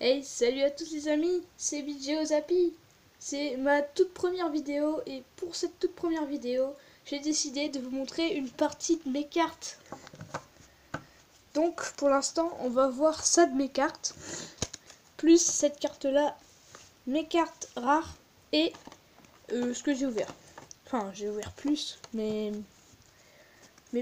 Hey, salut à tous les amis, c'est Vidéo Zappy. C'est ma toute première vidéo et pour cette toute première vidéo, j'ai décidé de vous montrer une partie de mes cartes. Donc pour l'instant, on va voir ça de mes cartes, plus cette carte-là, mes cartes rares et ce que j'ai ouvert. Enfin, j'ai ouvert plus, mais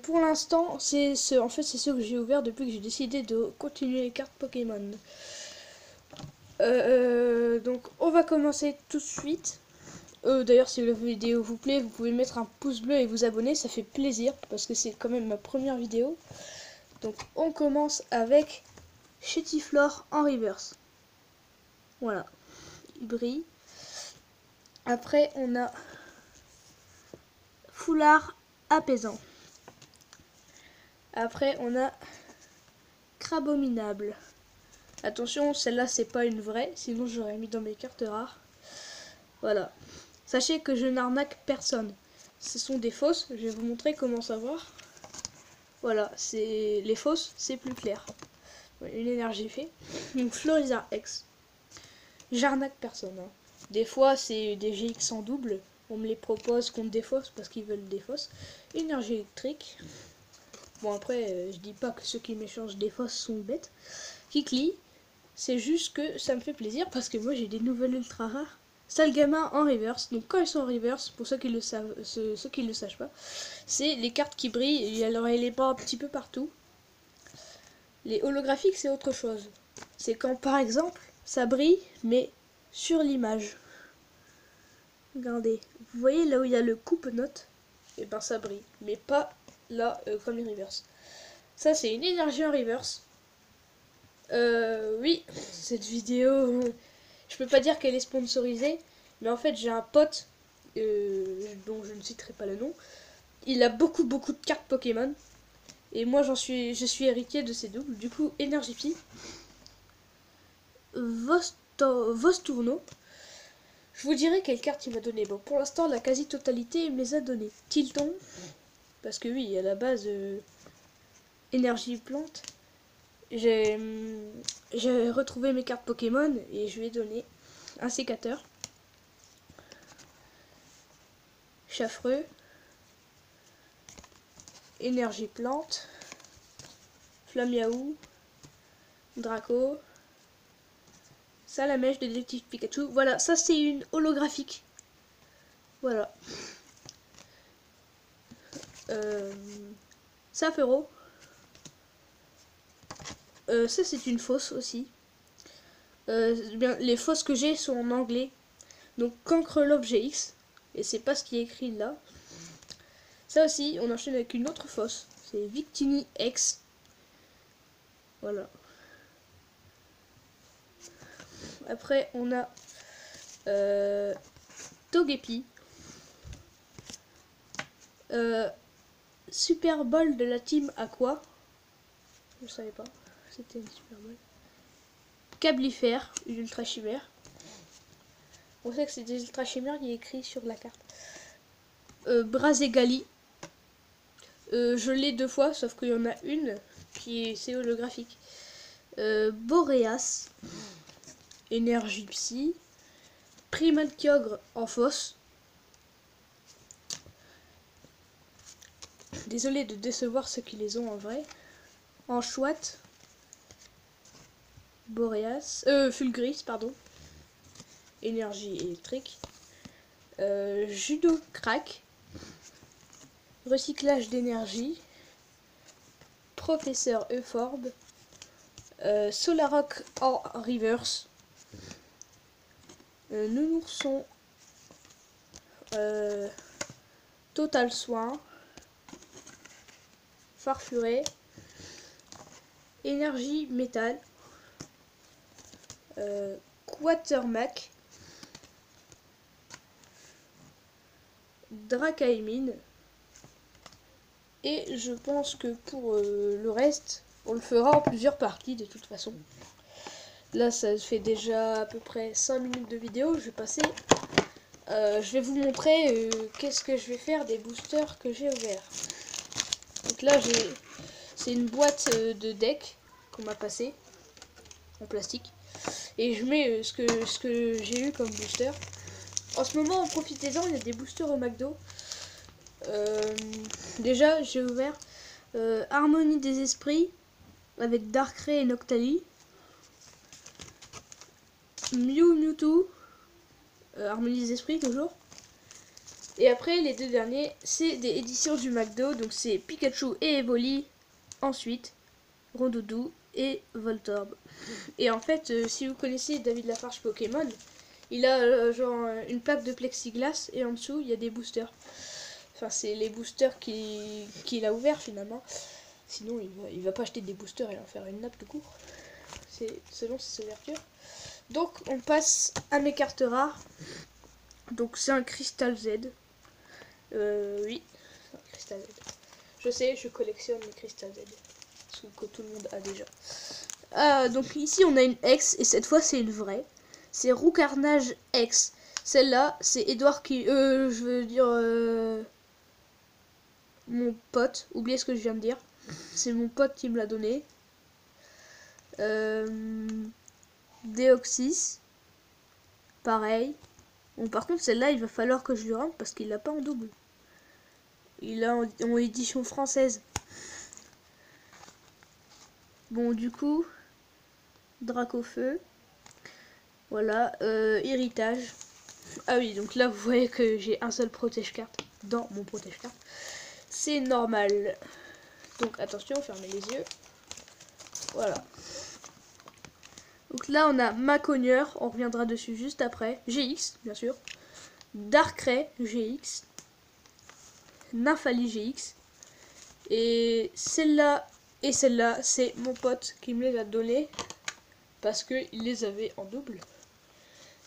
pour l'instant, c'est ce que j'ai ouvert depuis que j'ai décidé de continuer les cartes Pokémon. Donc on va commencer tout de suite. D'ailleurs, si la vidéo vous plaît, vous pouvez mettre un pouce bleu et vous abonner, ça fait plaisir parce que c'est quand même ma première vidéo. Donc on commence avec Chétiflore en reverse. Voilà, il brille. Après on a Foulard apaisant. Après on a Crabominable. Attention, celle-là c'est pas une vraie, sinon j'aurais mis dans mes cartes rares. Voilà. Sachez que je n'arnaque personne. Ce sont des fausses, je vais vous montrer comment savoir. Voilà, c'est les fausses, c'est plus clair. Une énergie fait. Donc Florizard X. J'arnaque personne. Hein. Des fois, c'est des GX en double. On me les propose contre des fausses parce qu'ils veulent des fausses. Énergie électrique. Bon, après, je dis pas que ceux qui m'échangent des fausses sont bêtes. Kikli. C'est juste que ça me fait plaisir parce que moi j'ai des nouvelles ultra rares. Salgama en reverse. Donc quand ils sont en reverse, pour ceux qui le savent, ceux qui le sachent pas, c'est les cartes qui brillent. Alors elle est pas un petit peu partout. Les holographiques c'est autre chose. C'est quand par exemple ça brille mais sur l'image. Regardez, vous voyez là où il y a le coupe-note, et ben ça brille, mais pas là comme les reverse. Ça c'est une énergie en reverse. Oui, cette vidéo, je peux pas dire qu'elle est sponsorisée, mais en fait j'ai un pote dont je ne citerai pas le nom. Il a beaucoup de cartes Pokémon et moi je suis héritier de ces doubles. Du coup, Energipi, Vostourno. Je vous dirai quelle carte il m'a donné. Bon, pour l'instant, la quasi-totalité, il me les a donné. Tilton, parce que oui, à la base, énergie plante. J'ai retrouvé mes cartes Pokémon et je lui ai donné un sécateur. Chaffreux. Énergie plante. Flamiaou. Draco. Salamèche, détective Pikachu. Voilà, ça c'est une holographique. Voilà. Safero. Ça c'est une fausse aussi. Bien, les fausses que j'ai sont en anglais. Donc Cancrelope GX. Et c'est pas ce qui est écrit là. Ça aussi, on enchaîne avec une autre fausse. C'est Victini X. Voilà. Après, on a Togepi. Super Bowl de la team Aqua. Je savais pas. C'était une Super Bowl. Cablifère, une ultra chimère. On sait que c'est des ultra chimères qui est écrit sur la carte. Brazegali. Je l'ai deux fois, sauf qu'il y en a une qui est holographique. Boreas. Énergie Psy. Primal Kyogre en fausse. Désolé de décevoir ceux qui les ont en vrai. En chouette. Boreas. Fulgris, pardon. Énergie électrique. Judo Crack. Recyclage d'énergie. Professeur Euphorbe. Solarock en reverse. Nounourson. Total Soin. Farfuré. Énergie métal. Quatermack. Dracaimine. Et je pense que pour le reste, on le fera en plusieurs parties de toute façon. Là, ça fait déjà à peu près 5 minutes de vidéo. Je vais passer. Je vais vous montrer qu'est-ce que je vais faire des boosters que j'ai ouverts. Donc là, c'est une boîte de deck qu'on m'a passé. en plastique. Et je mets ce que j'ai eu comme booster. En ce moment, profitez-en, il y a des boosters au McDo. Déjà, j'ai ouvert Harmonie des Esprits avec Darkrai et Noctali. Mewtwo, Harmonie des Esprits toujours. Et après, les deux derniers, c'est des éditions du McDo. Donc c'est Pikachu et Evoli. Ensuite, Rondoudou et Voltorb. Et en fait, si vous connaissez David Lafarge Pokémon, il a genre une plaque de plexiglas et en dessous, il y a des boosters. Enfin, c'est les boosters qu'il a ouvert finalement. Sinon, il va pas acheter des boosters et en faire une nappe tout court. C'est selon ses ouvertures. Donc, on passe à mes cartes rares. Donc, c'est un Crystal Z. Oui, c'est un Crystal Z. Je sais, je collectionne les Crystal Z. Ce que tout le monde a déjà. Donc, ici, on a une X et cette fois, c'est une vraie. C'est Roucarnage X. Celle-là, c'est Edouard qui... je veux dire... mon pote. Oubliez ce que je viens de dire. C'est mon pote qui me l'a donné. Deoxys. Pareil. Bon, par contre, celle-là, il va falloir que je lui rende parce qu'il l'a pas en double. Il l'a en édition française. Bon, du coup, Dracofeu. Voilà, héritage. Ah oui, donc là, vous voyez que j'ai un seul protège-carte dans mon protège-carte. C'est normal. Donc, attention, fermez les yeux. Voilà. Donc là, on a Macogneur, on reviendra dessus juste après. GX, bien sûr. Darkrai GX. Nymphali GX. Et celle-là et celle-là, c'est mon pote qui me les a données. Parce qu'il les avait en double.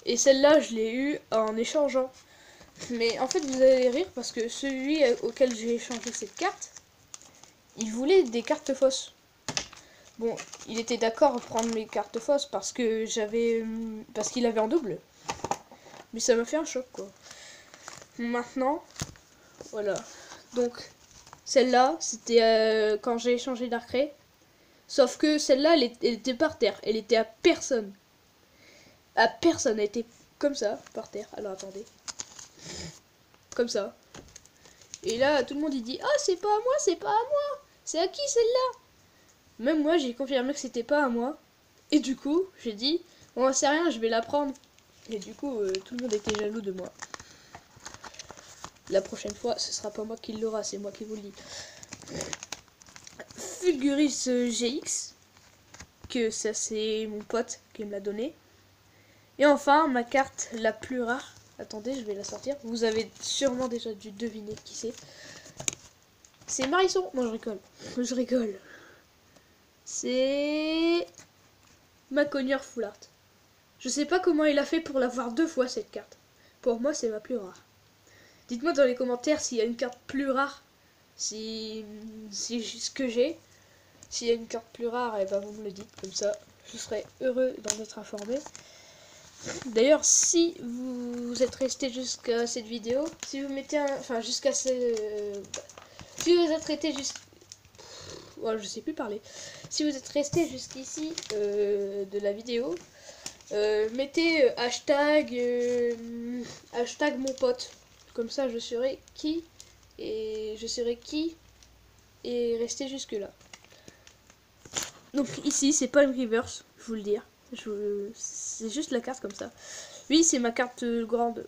Et celle-là, je l'ai eu en échangeant. Mais en fait, vous allez rire parce que celui auquel j'ai échangé cette carte, il voulait des cartes fausses. Bon, il était d'accord à prendre mes cartes fausses parce que parce qu'il avait en double. Mais ça m'a fait un choc, quoi. Maintenant, voilà. Donc, celle-là, c'était quand j'ai échangé Darkrai. Sauf que celle-là, elle était par terre. Elle était à personne. À personne. Elle était comme ça, par terre. Alors, attendez. Comme ça. Et là, tout le monde, il dit « Ah, c'est pas à moi, c'est pas à moi. C'est à qui, celle-là ?» Même moi, j'ai confirmé que c'était pas à moi. Et du coup, j'ai dit « Bon, c'est rien, je vais la prendre. » Et du coup, tout le monde était jaloux de moi. La prochaine fois, ce sera pas moi qui l'aura, c'est moi qui vous le dis. Fulguris GX. Que ça, c'est mon pote qui me l'a donné. Et enfin, ma carte la plus rare. Attendez, je vais la sortir. Vous avez sûrement déjà dû deviner qui c'est. C'est Marisson. Non, je rigole. Je rigole. C'est Macogneur Full Art. Je sais pas comment il a fait pour l'avoir 2 fois cette carte. Pour moi, c'est ma plus rare. Dites-moi dans les commentaires s'il y a une carte plus rare. Si ce que j'ai. S'il y a une carte plus rare, et ben vous me le dites. Comme ça, je serai heureux d'en être informé. D'ailleurs, si vous êtes resté jusqu'à cette vidéo, si vous mettez un... Enfin, jusqu'à ce... si vous êtes resté jusqu'à... Oh, je sais plus parler. Si vous êtes resté jusqu'ici de la vidéo, mettez hashtag mon pote. Comme ça, je saurai qui et resté jusque là. Donc ici, c'est pas une reverse, je vous le dire. C'est juste la carte comme ça. Oui, c'est ma carte grande.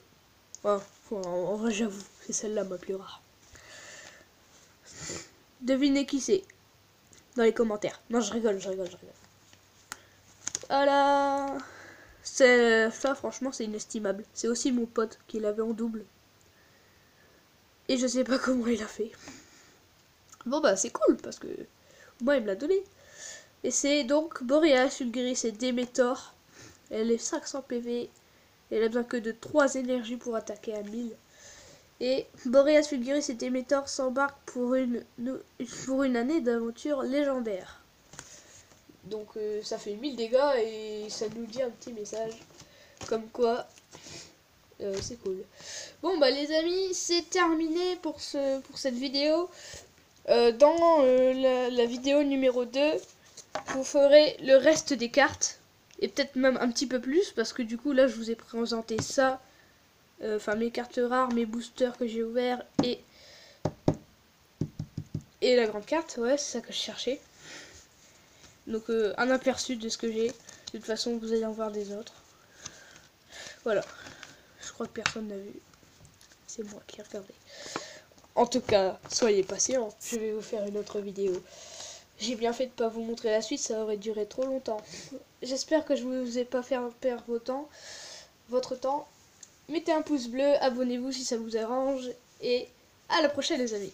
Oh, en vrai, j'avoue, c'est celle-là ma plus rare. Devinez qui c'est dans les commentaires. Non, je rigole. Voilà. Ça, franchement, c'est inestimable. C'est aussi mon pote qui l'avait en double. Et je sais pas comment il a fait. Bon, bah, c'est cool parce que moi, il me l'a donné. Et c'est donc Boreas, Fulguris et Démétor. Elle est 500 PV. Elle a besoin que de 3 énergies pour attaquer à 1000. Et Boreas, Fulguris et Démétor s'embarquent pour une année d'aventure légendaire. Donc ça fait 1000 dégâts et ça nous dit un petit message. Comme quoi, c'est cool. Bon bah les amis, c'est terminé pour cette vidéo. Dans la vidéo numéro 2, vous ferez le reste des cartes. Et peut-être même un petit peu plus, parce que du coup là je vous ai présenté ça, enfin mes cartes rares, mes boosters que j'ai ouverts et la grande carte, ouais c'est ça que je cherchais. Donc un aperçu de ce que j'ai. De toute façon vous allez en voir des autres. Voilà, je crois que personne n'a vu, c'est moi qui ai regardé. En tout cas, soyez patients, je vais vous faire une autre vidéo. J'ai bien fait de pas vous montrer la suite, ça aurait duré trop longtemps. J'espère que je vous ai pas fait perdre votre temps. Mettez un pouce bleu, abonnez-vous si ça vous arrange, et à la prochaine les amis.